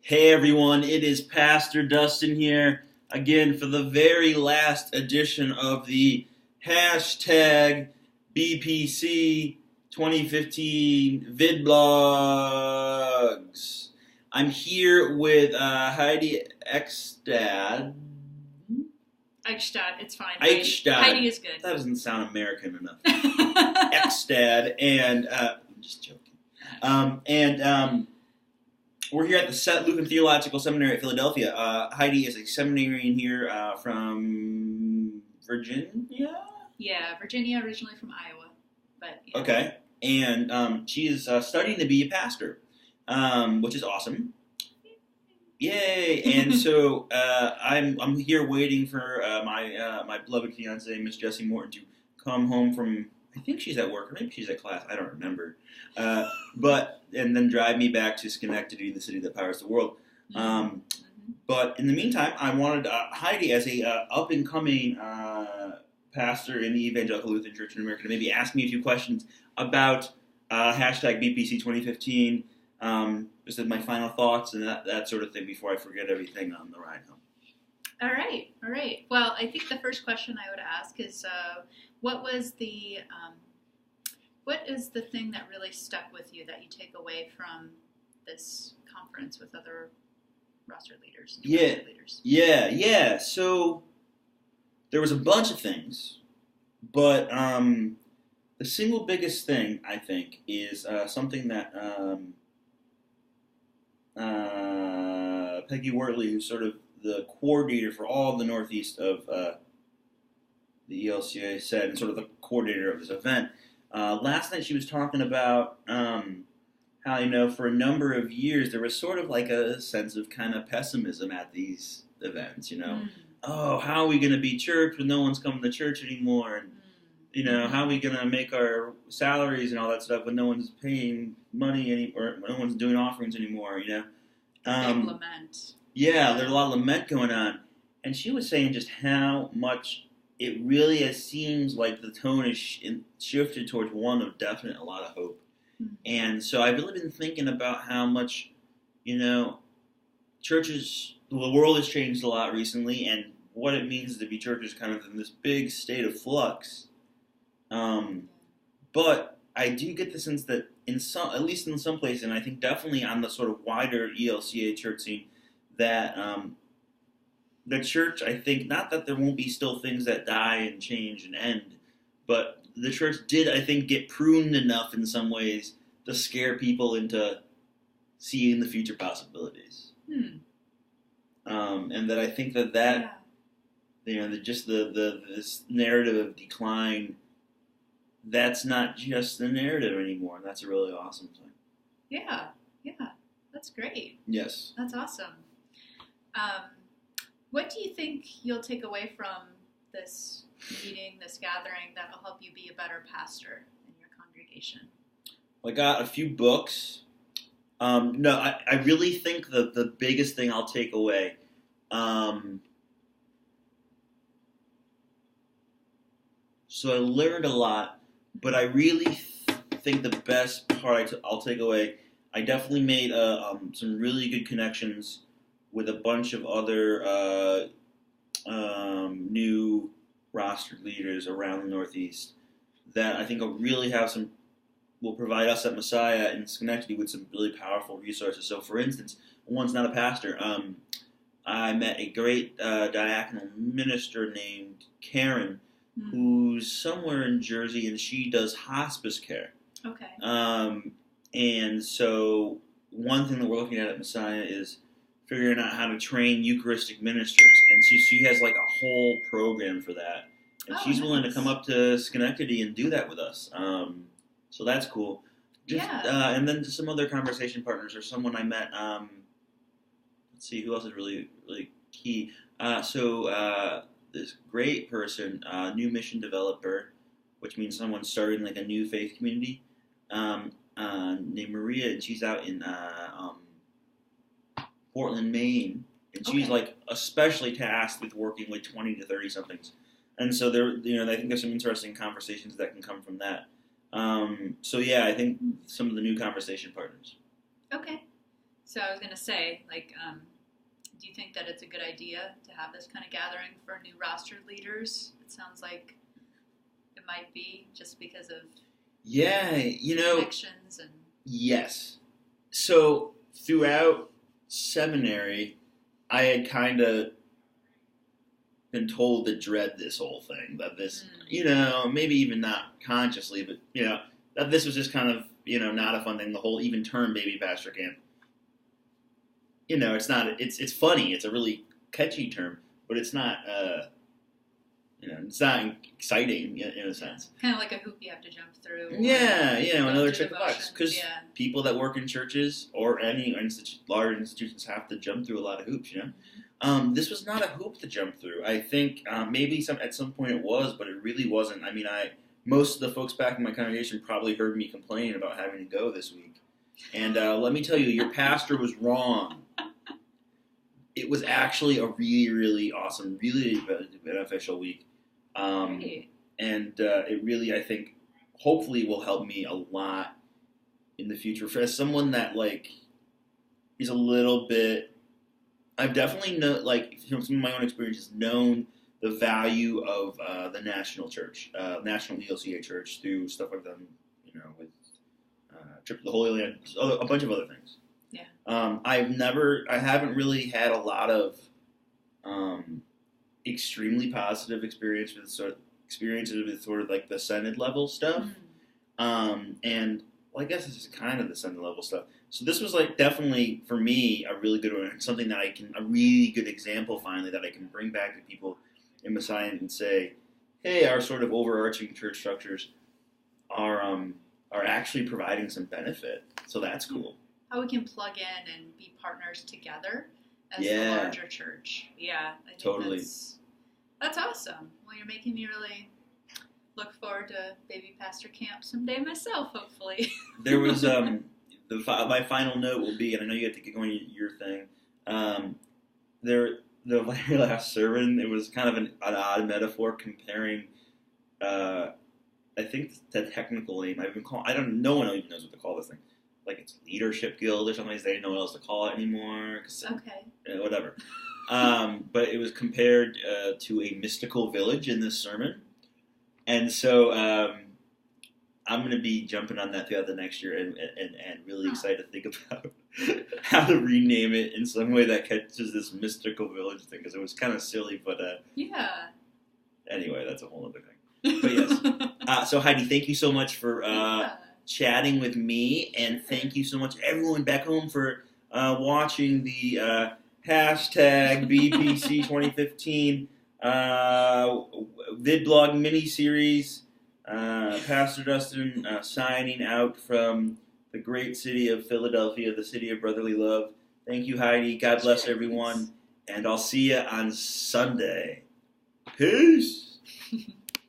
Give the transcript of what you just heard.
Hey everyone, it is Pastor Dustin here again for the very last edition of the hashtag BPC 2015 vidblogs. I'm here with Heidi Eickstadt. Eickstadt, it's fine. Eickstadt. Heidi is good. That doesn't sound American enough. Eickstadt, and I'm just joking. We're here at the St. Lutheran Theological Seminary at Philadelphia. Heidi is a seminarian here from Virginia? Yeah, Virginia, originally from Iowa. But yeah. Okay. And she is studying to be a pastor, which is awesome. Yay! And so I'm here waiting for my beloved fiancee, Miss Jessie Morton, to come home from, I think she's at work, or maybe she's at class, I don't remember. And then drive me back to Schenectady, the city that powers the world. But in the meantime, I wanted Heidi, as a up-and-coming pastor in the Evangelical Lutheran Church in America, to maybe ask me a few questions about hashtag BPC 2015, just my final thoughts and that sort of thing before I forget everything on the ride home. All right. Well, I think the first question I would ask is, what is the thing that really stuck with you that you take away from this conference with other roster leaders? Yeah. So there was a bunch of things, but the single biggest thing, I think, is something that Peggy Wortley, who's sort of the coordinator for all the Northeast of the ELCA, said, and sort of the coordinator of this event. Last night she was talking about how, for a number of years there was sort of like a sense of kind of pessimism at these events, Oh, how are we going to be church when no one's coming to church anymore? And, how are we going to make our salaries and all that stuff when no one's paying money or no one's doing offerings anymore, Big lament. Yeah, there's a lot of lament going on. And she was saying just how much it really seems like the tone is shifted towards one of definite a lot of hope. Mm-hmm. And so I've really been thinking about how much, churches, the world has changed a lot recently, and what it means to be churches kind of in this big state of flux. But I do get the sense that at least in some places, and I think definitely on the sort of wider ELCA church scene, that the church, I think, not that there won't be still things that die and change and end, but the church did, I think, get pruned enough in some ways to scare people into seeing the future possibilities. And that I think that this narrative of decline, that's not just the narrative anymore, and that's a really awesome thing. Yeah, that's great. Yes. That's awesome. What do you think you'll take away from this meeting, this gathering, that will help you be a better pastor in your congregation? I got a few books. I really think that the biggest thing I'll take away, so I learned a lot, but I really think the best part I'll take away, I definitely made some really good connections with a bunch of other new roster leaders around the Northeast that I think will provide us at Messiah in Schenectady with some really powerful resources. So, for instance, one's not a pastor. I met a great diaconal minister named Karen, who's somewhere in Jersey, and she does hospice care. Okay. And so one thing that we're looking at Messiah is figuring out how to train Eucharistic ministers, and she has like a whole program for that, and she's willing to come up to Schenectady and do that with us. So that's cool. And then some other conversation partners, or someone I met. Let's see, who else is really, really key. This great person, new mission developer, which means someone starting like a new faith community, named Maria, and she's out in Portland, Maine, and she's like especially tasked with working with 20 to 30 somethings, and so I think there's some interesting conversations that can come from that. I think some of the new conversation partners. Okay, So I was going to say, like, do you think that it's a good idea to have this kind of gathering for new roster leaders? It sounds like it might be just because of connections and... Yes. So throughout seminary, I had kind of been told to dread this whole thing, that this, maybe even not consciously, but, that this was just kind of, not a fun thing, the whole even term baby pastor camp. It's not, it's funny, it's a really catchy term, but it's not, it's not exciting in a sense. Kind of like a hoop you have to jump through. Yeah, another check the box. Because people that work in churches or any large institutions have to jump through a lot of hoops, This was not a hoop to jump through. I think maybe at some point it was, but it really wasn't. I mean, most of the folks back in my congregation probably heard me complain about having to go this week. And let me tell you, your pastor was wrong. It was actually a really, really awesome, really beneficial week. Great. And it really, I think, hopefully will help me a lot in the future. As someone that, is a little bit... I've definitely, from some of my own experiences, known the value of the national church, National ELCA Church, through stuff I've done, with Trip to the Holy Land, a bunch of other things. Yeah. I haven't really had a lot of extremely positive experiences with sort of like the Synod level stuff. And I guess it's just kind of the Synod level stuff. So this was definitely for me a really good one, something that a really good example finally that I can bring back to people in Messiah and say, hey, our sort of overarching church structures are actually providing some benefit. So that's cool. How we can plug in and be partners together as the larger church. Yeah, I think totally. That's awesome. Well, you're making me really look forward to baby pastor camp someday myself, hopefully. There was my final note will be, and I know you have to get going your thing. The very last sermon, it was kind of an odd metaphor comparing. I think the technical name I've been calling. No one even knows what to call this thing. It's leadership guild or something. They didn't know what else to call it anymore. Okay. Whatever. But it was compared to a mystical village in this sermon, and so I'm going to be jumping on that throughout the next year and really excited to think about how to rename it in some way that catches this mystical village thing, because it was kind of silly, but anyway, that's a whole other thing. But yes. So Heidi, thank you so much for chatting with me, and thank you so much everyone back home for watching the hashtag BPC 2015 VidBlog mini-series. Pastor Dustin signing out from the great city of Philadelphia, the city of brotherly love. Thank you, Heidi. God bless everyone, and I'll see you on Sunday. Peace!